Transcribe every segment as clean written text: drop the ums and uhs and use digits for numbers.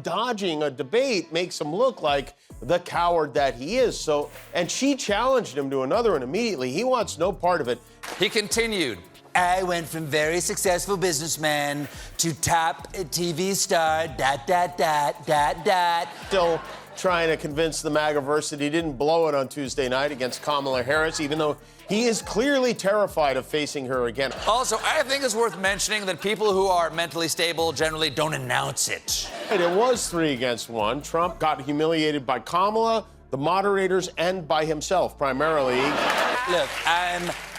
dodging a debate makes him look like the coward that he is. So, and she challenged him to another one immediately. He wants no part of it. He continued, I went from very successful businessman to top TV star, ... Still trying to convince the MAGAverse that he didn't blow it on Tuesday night against Kamala Harris, even though he is clearly terrified of facing her again. Also, I think it's worth mentioning that people who are mentally stable generally don't announce it. It was 3 against 1. Trump got humiliated by Kamala, the moderators, and by himself, primarily. Look,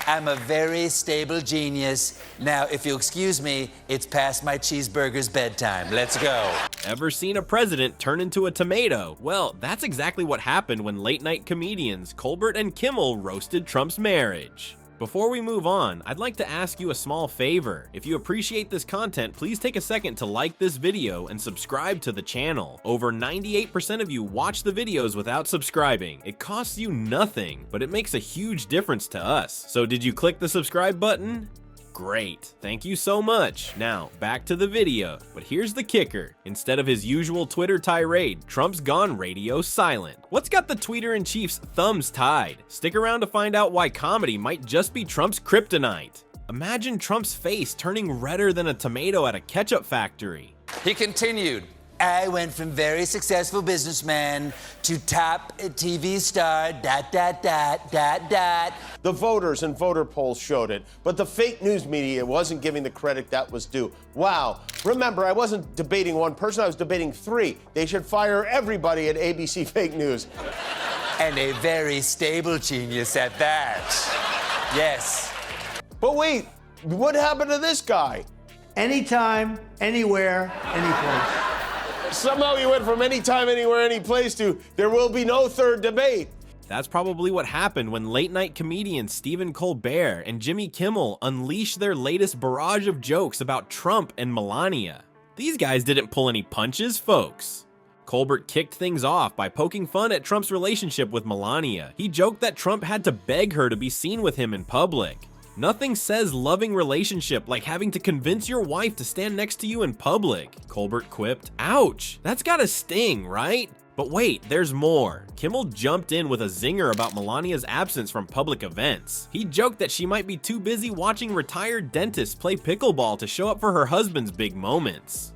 I'm a very stable genius. Now, if you'll excuse me, it's past my cheeseburger's bedtime. Let's go. Ever seen a president turn into a tomato? Well, that's exactly what happened when late-night comedians Colbert and Kimmel roasted Trump's marriage. Before we move on, I'd like to ask you a small favor. If you appreciate this content, please take a second to like this video and subscribe to the channel. Over 98% of you watch the videos without subscribing. It costs you nothing, but it makes a huge difference to us. So did you click the subscribe button? Great, thank you so much. Now, back to the video. But here's the kicker. Instead of his usual Twitter tirade, Trump's gone radio silent. What's got the tweeter-in-chief's thumbs tied? Stick around to find out why comedy might just be Trump's kryptonite. Imagine Trump's face turning redder than a tomato at a ketchup factory. He continued, I went from very successful businessman to top TV star, ... The voters and voter polls showed it, but the fake news media wasn't giving the credit that was due. Wow. Remember, I wasn't debating one person, I was debating 3. They should fire everybody at ABC Fake News. And a very stable genius at that. Yes. But wait, what happened to this guy? Anytime, anywhere, anyplace. Somehow he went from anytime, anywhere, any place to there will be no third debate. That's probably what happened when late-night comedians Stephen Colbert and Jimmy Kimmel unleashed their latest barrage of jokes about Trump and Melania. These guys didn't pull any punches, folks. Colbert kicked things off by poking fun at Trump's relationship with Melania. He joked that Trump had to beg her to be seen with him in public. Nothing says loving relationship like having to convince your wife to stand next to you in public, Colbert quipped. Ouch, that's gotta sting, right? But wait, there's more. Kimmel jumped in with a zinger about Melania's absence from public events. He joked that she might be too busy watching retired dentists play pickleball to show up for her husband's big moments.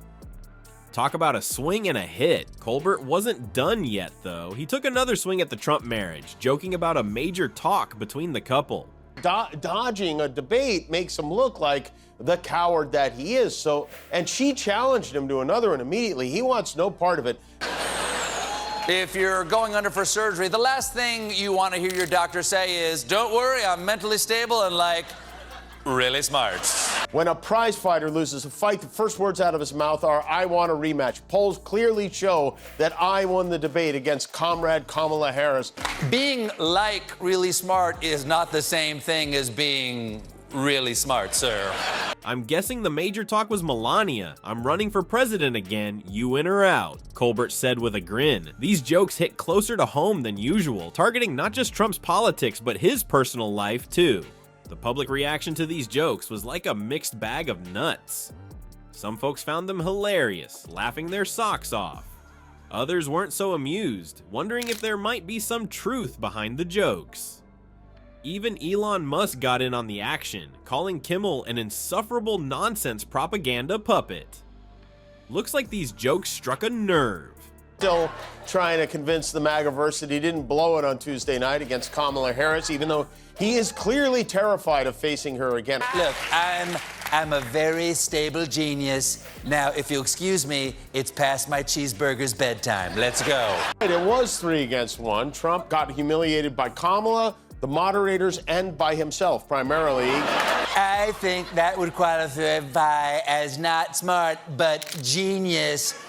Talk about a swing and a hit. Colbert wasn't done yet, though. He took another swing at the Trump marriage, joking about a major talk between the couple. Dodging a debate makes him look like the coward that he is. So, and she challenged him to another one immediately. He wants no part of it. If you're going under for surgery, the last thing you want to hear your doctor say is, don't worry, I'm mentally stable and like, really smart. When a prize fighter loses a fight, the first words out of his mouth are, I want a rematch. Polls clearly show that I won the debate against comrade Kamala Harris. Being like really smart is not the same thing as being really smart, sir. I'm guessing the major talk was Melania. I'm running for president again, you in or out, Colbert said with a grin. These jokes hit closer to home than usual, targeting not just Trump's politics, but his personal life too. The public reaction to these jokes was like a mixed bag of nuts. Some folks found them hilarious, laughing their socks off. Others weren't so amused, wondering if there might be some truth behind the jokes. Even Elon Musk got in on the action, calling Kimmel an insufferable nonsense propaganda puppet. Looks like these jokes struck a nerve. Still trying to convince the MAGAverse that he didn't blow it on Tuesday night against Kamala Harris, even though he is clearly terrified of facing her again. Look, I'm a very stable genius. Now, if you'll excuse me, it's past my cheeseburger's bedtime. Let's go. It was 3 against 1. Trump got humiliated by Kamala, the moderators, and by himself, primarily. I think that would qualify as not smart, but genius. ...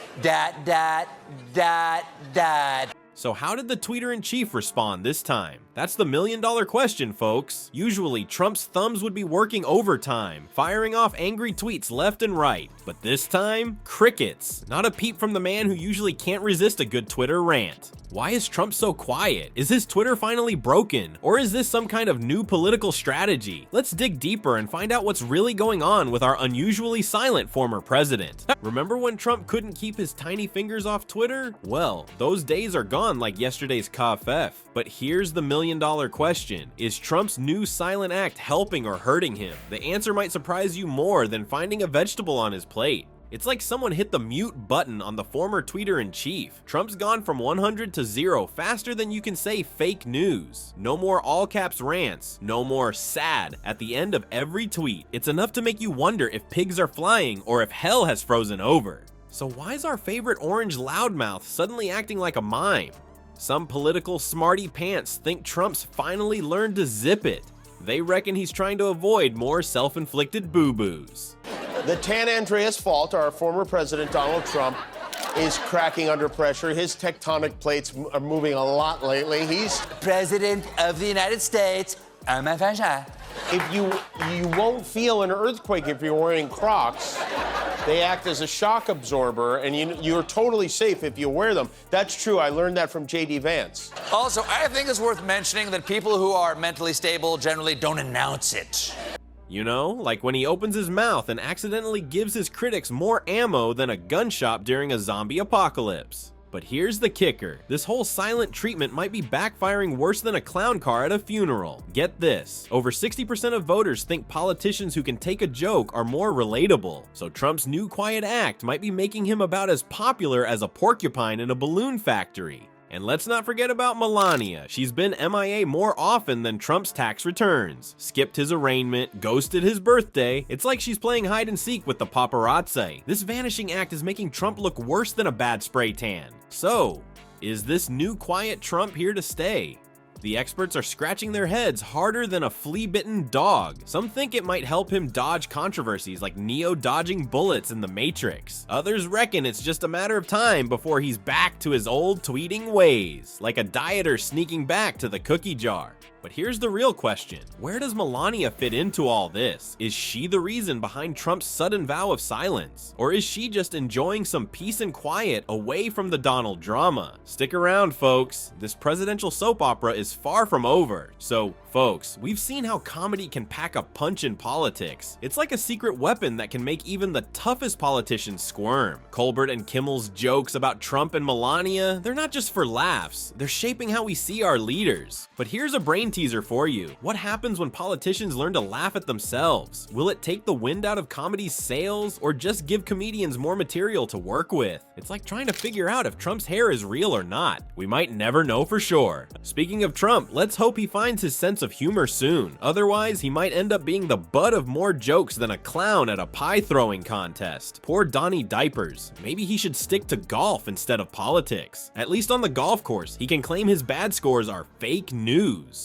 So how did the tweeter-in-chief respond this time? That's the million-dollar question, folks. Usually, Trump's thumbs would be working overtime, firing off angry tweets left and right. But this time, crickets. Not a peep from the man who usually can't resist a good Twitter rant. Why is Trump so quiet? Is his Twitter finally broken? Or is this some kind of new political strategy? Let's dig deeper and find out what's really going on with our unusually silent former president. Remember when Trump couldn't keep his tiny fingers off Twitter? Well, those days are gone like yesterday's KFF. But here's the million-dollar question. Is Trump's new silent act helping or hurting him? The answer might surprise you more than finding a vegetable on his plate. It's like someone hit the mute button on the former tweeter-in-chief. Trump's gone from 100 to 0 faster than you can say fake news. No more all-caps rants. No more sad at the end of every tweet. It's enough to make you wonder if pigs are flying or if hell has frozen over. So why is our favorite orange loudmouth suddenly acting like a mime? Some political smarty pants think Trump's finally learned to zip it. They reckon he's trying to avoid more self-inflicted boo-boos. The Tan Andreas fault, our former president Donald Trump, is cracking under pressure. His tectonic plates are moving a lot lately. He's President of the United States. if you won't feel an earthquake if you're wearing Crocs. They act as a shock absorber, and you're totally safe if you wear them. That's true. I learned that from J.D. Vance. Also, I think it's worth mentioning that people who are mentally stable generally don't announce it. You know, like when he opens his mouth and accidentally gives his critics more ammo than a gun shop during a zombie apocalypse. But here's the kicker. This whole silent treatment might be backfiring worse than a clown car at a funeral. Get this. Over 60% of voters think politicians who can take a joke are more relatable. So Trump's new quiet act might be making him about as popular as a porcupine in a balloon factory. And let's not forget about Melania. She's been MIA more often than Trump's tax returns. Skipped his arraignment, ghosted his birthday. It's like she's playing hide and seek with the paparazzi. This vanishing act is making Trump look worse than a bad spray tan. So, is this new quiet Trump here to stay? The experts are scratching their heads harder than a flea-bitten dog. Some think it might help him dodge controversies like Neo dodging bullets in The Matrix. Others reckon it's just a matter of time before he's back to his old tweeting ways, like a dieter sneaking back to the cookie jar. But here's the real question. Where does Melania fit into all this? Is she the reason behind Trump's sudden vow of silence? Or is she just enjoying some peace and quiet away from the Donald drama? Stick around, folks. This presidential soap opera is far from over. So, folks, we've seen how comedy can pack a punch in politics. It's like a secret weapon that can make even the toughest politicians squirm. Colbert and Kimmel's jokes about Trump and Melania, they're not just for laughs. They're shaping how we see our leaders. But here's a brain teaser for you. What happens when politicians learn to laugh at themselves? Will it take the wind out of comedy's sails or just give comedians more material to work with? It's like trying to figure out if Trump's hair is real or not. We might never know for sure. Speaking of Trump, let's hope he finds his sense of humor soon. Otherwise, he might end up being the butt of more jokes than a clown at a pie throwing contest. Poor Donnie Diapers. Maybe he should stick to golf instead of politics. At least on the golf course, he can claim his bad scores are fake news.